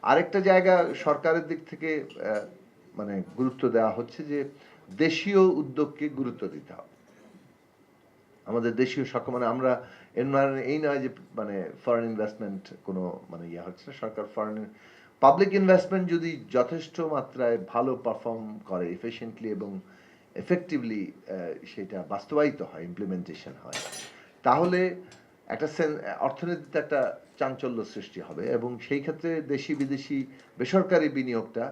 আরেকটা জায়গা সরকারের দিক থেকে মানে গুরুত্ব দেওয়া হচ্ছে যে দেশীয় উদ্যোগকে গুরুত্ব দিতে হবে। আমাদের দেশীয় মানে আমরা এর মানে এই নয় যে মানে ফরেন ইনভেস্টমেন্ট কোনো মানে ইয়ে হচ্ছে না। সরকার ফরেন পাবলিক ইনভেস্টমেন্ট যদি যথেষ্ট মাত্রায় ভালো পারফর্ম করে এফিশিয়েন্টলি এবং এফেক্টিভলি সেটা বাস্তবায়িত হয়, ইমপ্লিমেন্টেশন হয়, তাহলে একটা অর্থনীতিতে একটা চাঞ্চল্য সৃষ্টি হবে এবং সেই ক্ষেত্রে দেশি বিদেশি বেসরকারি বিনিয়োগটা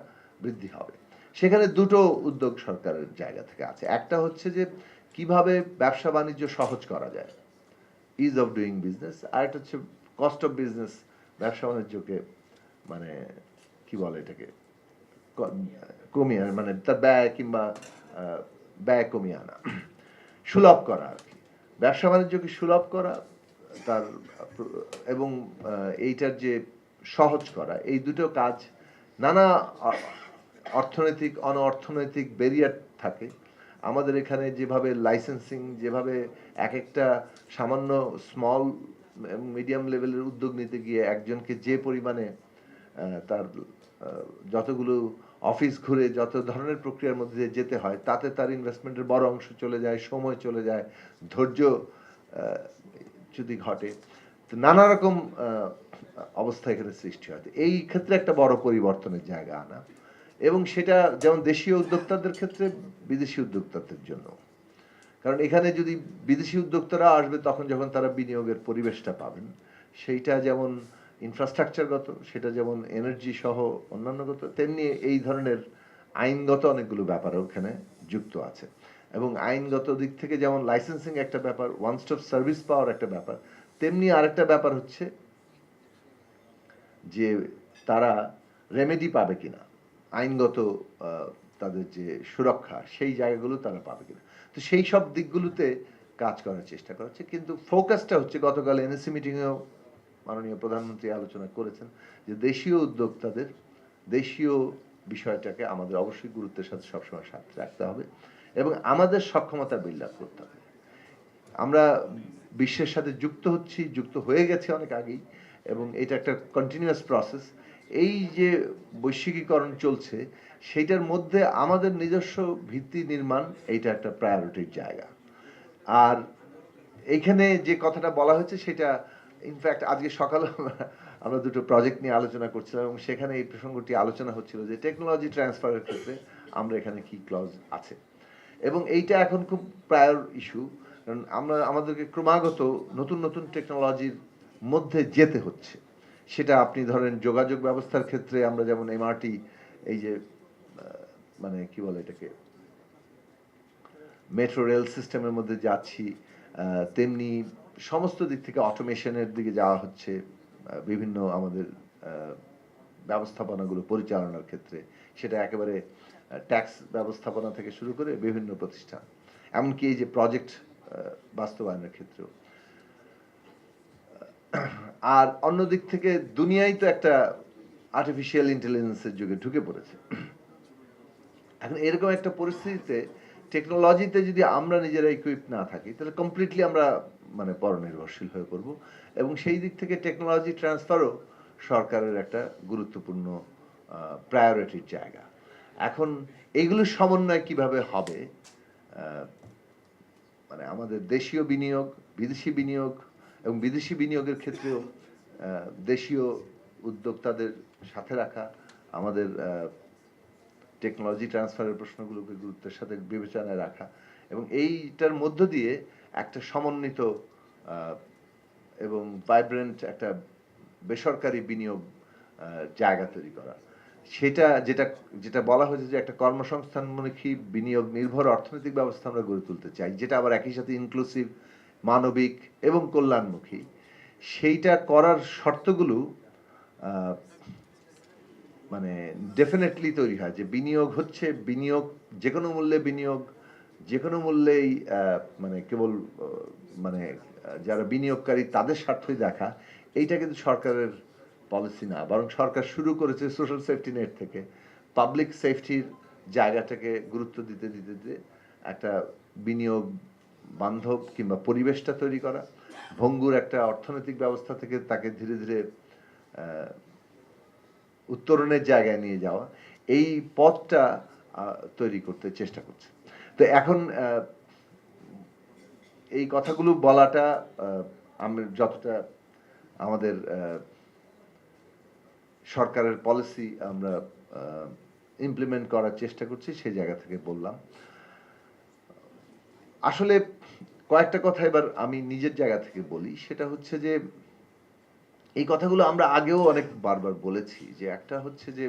বৃদ্ধি হবে। সেখানে দুটো উদ্যোগ সরকারের জায়গা থেকে আছে। একটা হচ্ছে যে কিভাবে ব্যবসা বাণিজ্য সহজ করা যায়, ইজ অফ ডুইং বিজনেস। আর একটা হচ্ছে কস্ট অফ বিজনেস, ব্যবসা বাণিজ্যকে মানে কি বলে এটাকে কমিয়ে, মানে তার ব্যয় কিংবা ব্যয় কমিয়ে আনা, সুলভ করা আর কি। ব্যবসা বাণিজ্যকে সুলভ করা তার এবং এইটার যে সহজ করা, এই দুটো কাজ নানা অর্থনৈতিক অর্থনৈতিক ব্যারিয়ার থাকে আমাদের এখানে। যেভাবে লাইসেন্সিং, যেভাবে এক একটা সামান্য স্মল মিডিয়াম লেভেলের উদ্যোগ নিতে গিয়ে একজনকে যে পরিমাণে তার যতগুলো অফিস ঘুরে যত ধরনের প্রক্রিয়ার মধ্যে দিয়ে যেতে হয়, তাতে তার ইনভেস্টমেন্টের বড় অংশ চলে যায়, সময় চলে যায়, ধৈর্য যদি ঘটে, তো নানা রকম অবস্থা এখানে সৃষ্টি হয়। এই ক্ষেত্রে একটা বড় পরিবর্তনের জায়গা আনা, এবং সেটা যেমন দেশীয় উদ্যোক্তাদের ক্ষেত্রে, বিদেশি উদ্যোক্তাদের জন্য। কারণ এখানে যদি বিদেশি উদ্যোক্তারা আসবে তখন যখন তারা বিনিয়োগের পরিবেশটা পাবেন, সেইটা যেমন ইনফ্রাস্ট্রাকচারগত, সেটা যেমন এনার্জি সহ অন্যান্যগত, তেমনি এই ধরনের আইনগত অনেকগুলো ব্যাপার ওখানে যুক্ত আছে। এবং আইনগত দিক থেকে যেমন লাইসেন্সিং একটা ব্যাপার, ওয়ান স্টপ সার্ভিস পাওয়ার একটা ব্যাপার, তেমনি আরেকটা ব্যাপার হচ্ছে যে তারা রেমেডি পাবে কিনা, আইনগত তাদের যে সুরক্ষা, সেই জায়গাগুলো তারা পাবে কিনা। তো সেই সব দিকগুলোতে কাজ করার চেষ্টা করা হচ্ছে। কিন্তু ফোকাসটা হচ্ছে, গতকাল এনএসসি মিটিংয়েও মাননীয় প্রধানমন্ত্রী আলোচনা করেছেন যে দেশীয় উদ্যোক্তাদের, দেশীয় বিষয়টাকে আমাদের অবশ্যই গুরুত্বের সাথে সবসময় সাথে রাখতে হবে এবং আমাদের সক্ষমতা বিল্ড আপ করতে হবে। আমরা বিশ্বের সাথে যুক্ত হচ্ছি, যুক্ত হয়ে গেছে অনেক আগেই, এবং এটা একটা কন্টিনিউয়াস প্রসেস। এই যে বৈশ্বিকীকরণ চলছে, সেইটার মধ্যে আমাদের নিজস্ব ভিত্তি নির্মাণ, এইটা একটা প্রায়োরিটির জায়গা। আর এইখানে যে কথাটা বলা হয়েছে সেটা ইনফ্যাক্ট আজকে সকালে আমরা দুটো প্রজেক্ট নিয়ে আলোচনা করছিলাম এবং সেখানে এই প্রসঙ্গটি আলোচনা হচ্ছিল যে টেকনোলজি ট্রান্সফারের ক্ষেত্রে আমরা এখানে কি ক্লজ আছে, এবং এইটা এখন খুব প্রায়র ইস্যু। কারণ আমরা আমাদেরকে ক্রমাগত নতুন নতুন টেকনোলজির মধ্যে যেতে হচ্ছে। সেটা আপনি ধরেন যোগাযোগ ব্যবস্থার ক্ষেত্রে আমরা যেমন এমআরটি, এই যে মানে কি বলে এটাকে, মেট্রো রেল সিস্টেমের মধ্যে যাচ্ছি, তেমনি সমস্ত দিক থেকে অটোমেশনের দিকে যাওয়া হচ্ছে বিভিন্ন আমাদের ব্যবস্থাপনাগুলো পরিচালনার ক্ষেত্রে। সেটা একেবারে ট্যাক্স ব্যবস্থাপনা থেকে শুরু করে বিভিন্ন প্রতিষ্ঠান, এমনকি এই যে প্রজেক্ট বাস্তবায়নের ক্ষেত্রেও। আর অন্য দিক থেকে দুনিয়ায় তো একটা আর্টিফিশিয়াল ইন্টেলিজেন্সের যুগে ঢুকে পড়েছে। এখন এরকম একটা পরিস্থিতিতে টেকনোলজিতে যদি আমরা নিজেরা ইকুইপ না থাকি, তাহলে কমপ্লিটলি আমরা মানে পরনির্ভরশীল হয়ে পড়ব, এবং সেই দিক থেকে টেকনোলজি ট্রান্সফারও সরকারের একটা গুরুত্বপূর্ণ প্রায়োরিটির জায়গা। এখন এইগুলোর সমন্বয় কিভাবে হবে, মানে আমাদের দেশীয় বিনিয়োগ, বিদেশি বিনিয়োগ, এবং বিদেশি বিনিয়োগের ক্ষেত্রেও দেশীয় উদ্যোক্তাদের সাথে রাখা, আমাদের টেকনোলজি ট্রান্সফারের প্রশ্নগুলোকে গুরুত্বের সাথে বিবেচনায় রাখা, এবং এইটার মধ্য দিয়ে একটা সমন্বিত এবং ভাইব্রেন্ট একটা বেসরকারি বিনিয়োগ জায়গা তৈরি করা। সেটা যেটা যেটা বলা হয়েছে যে একটা কর্মসংস্থানমুখী বিনিয়োগ নির্ভর অর্থনৈতিক ব্যবস্থা আমরা গড়ে তুলতে চাই, যেটা আবার একই সাথে ইনক্লুসিভ, মানবিক এবং কল্যাণমুখী। সেইটা করার শর্তগুলো মানে ডেফিনেটলি তৈরি হয় যে বিনিয়োগ হচ্ছে বিনিয়োগ, যে কোনো মূল্যে বিনিয়োগ, যে কোনো মূল্যেই মানে কেবল মানে যারা বিনিয়োগকারী তাদের স্বার্থই দেখা, এইটা কিন্তু সরকারের পলিসি না। বরং সরকার শুরু করেছে সোশ্যাল সেফটি নেট থেকে, পাবলিক সেফটির জায়গাটাকে গুরুত্ব দিতে দিতে দিতে একটা বিনিয়োগ বান্ধব কিংবা পরিবেশটা তৈরি করা, ভঙ্গুর একটা অর্থনৈতিক ব্যবস্থা থেকে তাকে ধীরে ধীরে উত্তরণের জায়গায় নিয়ে যাওয়া, এই পথটা তৈরি করতে চেষ্টা করছে। তো এখন এই কথাগুলো বলাটা আমরা যতটা আমাদের সরকারের পলিসি আমরা ইমপ্লিমেন্ট করার চেষ্টা করছি সেই জায়গা থেকে বললাম। আসলে কয়েকটা কথা এবার আমি নিজের জায়গা থেকে বলি, সেটা হচ্ছে যে এই কথাগুলো আমরা আগেও অনেক বারবার বলেছি, যে একটা হচ্ছে যে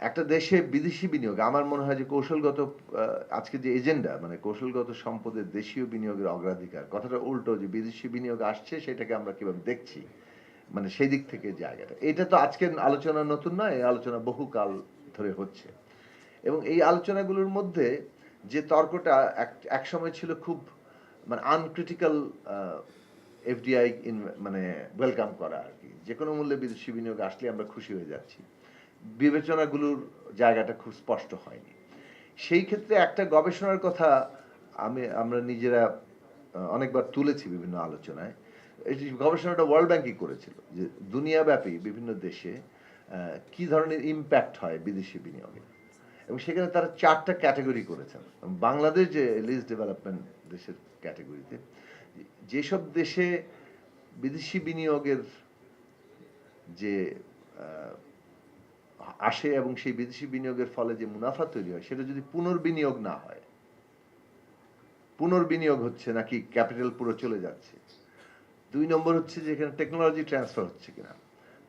একটা দেশে বিদেশি বিনিয়োগ আমার মনে হয় যে কৌশলগত আজকে যে এজেন্ডা, মানে কৌশলগত সম্পদের দেশীয় বিনিয়োগের অগ্রাধিকার, কথাটা উল্টো, যে বিদেশি বিনিয়োগ আসছে সেটাকে আমরা কিভাবে দেখছি, মানে সেই দিক থেকে জায়গাটা, এটা তো আজকের আলোচনা নতুন নয়, এই আলোচনা বহুকাল ধরে হচ্ছে। এবং এই আলোচনাগুলোর মধ্যে যে তর্কটা এক সময় ছিল খুব মানে আনক্রিটিক্যাল এফডিআই মানে ওয়েলকাম করা আর কি, যে কোনো মূল্যে বিদেশি বিনিয়োগ আসলে আমরা খুশি হয়ে যাচ্ছি, বিবেচনাগুলোর জায়গাটা খুব স্পষ্ট হয়নি। সেই ক্ষেত্রে একটা গবেষণার কথা আমরা নিজেরা অনেকবার তুলেছি বিভিন্ন আলোচনায়। এই গবেষণাটা ওয়ার্ল্ড ব্যাংকই করেছিল, যে দুনিয়াব্যাপী বিভিন্ন দেশে কি ধরনের ইম্প্যাক্ট হয় বিদেশি বিনিয়োগে, এবং সেখানে তারা 4টা ক্যাটাগরি করেছেন। বাংলাদেশ যে লিস্ট ডেভেলপমেন্ট দেশের ক্যাটাগরিতে, যেসব দেশে বিদেশি বিনিয়োগের যে আসে এবং সেই বিদেশি বিনিয়োগের ফলে যে মুনাফা তৈরি হয়, সেটা যদি পুনর্বিনিয়োগ না হয়, পুনর্বিনিয়োগ হচ্ছে নাকি ক্যাপিটাল পুরো চলে যাচ্ছে, 2 নম্বর হচ্ছে যে এখানে টেকনোলজি ট্রান্সফার হচ্ছে কিনা,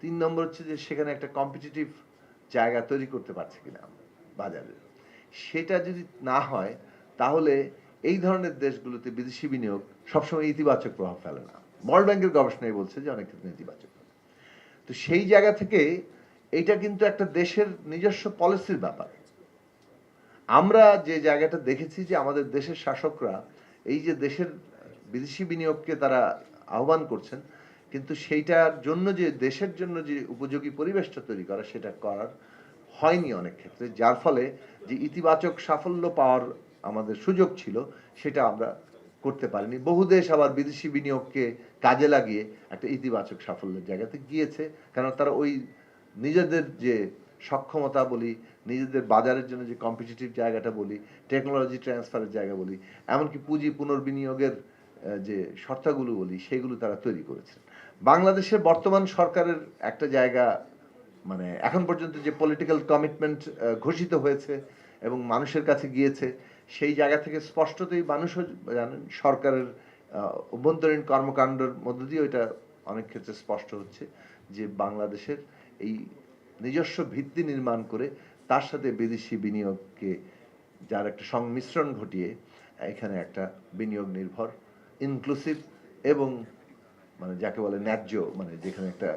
3 নম্বর হচ্ছে যে সেখানে একটা কম্পিটিটিভ জায়গা তৈরি করতে পারছে কিনা বাজারে, সেটা যদি না হয় তাহলে এই ধরনের দেশগুলোতে বিদেশি বিনিয়োগ সবসময় ইতিবাচক প্রভাব ফেলে না। ওয়ার্ল্ড ব্যাংকের গবেষণায় বলছে যে অনেক ক্ষেত্রে নেতিবাচক। তো সেই জায়গা থেকে এইটা কিন্তু একটা দেশের নিজস্ব পলিসির ব্যাপার। আমরা যে জায়গাটা দেখেছি যে আমাদের দেশের শাসকরা এই যে দেশের বিদেশি বিনিয়োগকে তারা আহ্বান করছেন, কিন্তু সেইটার জন্য যে দেশের জন্য যে উপযোগী পরিবেশটা তৈরি করা, সেটা করার হয়নি অনেক ক্ষেত্রে, যার ফলে যে ইতিবাচক সাফল্য পাওয়ার আমাদের সুযোগ ছিল সেটা আমরা করতে পারিনি। বহু দেশ আবার বিদেশি বিনিয়োগকে কাজে লাগিয়ে একটা ইতিবাচক সাফল্যের জায়গাতে গিয়েছে, কারণ তারা ওই নিজেদের যে সক্ষমতা বলি, নিজেদের বাজারের জন্য যে কম্পিটিটিভ জায়গাটা বলি, টেকনোলজি ট্রান্সফারের জায়গা বলি, এমনকি পুঁজি পুনর্বিনিয়োগের যে শর্তাগুলো বলি, সেগুলো তারা তৈরি করেছেন। বাংলাদেশের বর্তমান সরকারের একটা জায়গা, মানে এখন পর্যন্ত যে পলিটিক্যাল কমিটমেন্ট ঘোষিত হয়েছে এবং মানুষের কাছে গিয়েছে, সেই জায়গা থেকে স্পষ্টতই মানুষও জানেন, সরকারের অভ্যন্তরীণ কর্মকাণ্ডের মধ্য দিয়ে এটা অনেক ক্ষেত্রে স্পষ্ট হচ্ছে যে বাংলাদেশের এই নিজস্ব ভিত্তি নির্মাণ করে তার সাথে বিদেশি বিনিয়োগকে যার একটা সংমিশ্রণ ঘটিয়ে এখানে একটা বিনিয়োগ নির্ভর, ইনক্লুসিভ এবং মানে যাকে বলে ন্যায্য, মানে যেখানে একটা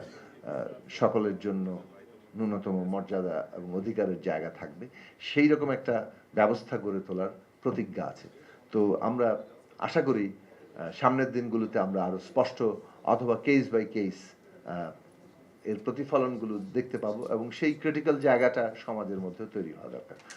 সকলের জন্য ন্যূনতম মর্যাদা এবং অধিকারের জায়গা থাকবে, সেই রকম একটা ব্যবস্থা গড়ে তোলার প্রতিজ্ঞা আছে। তো আমরা আশা করি সামনের দিনগুলোতে আমরা আরো স্পষ্ট অথবা কেস বাই কেস এর প্রতিফলনগুলো দেখতে পাবো, এবং সেই ক্রিটিক্যাল জায়গাটা সমাজের মধ্যে তৈরি হওয়া দরকার।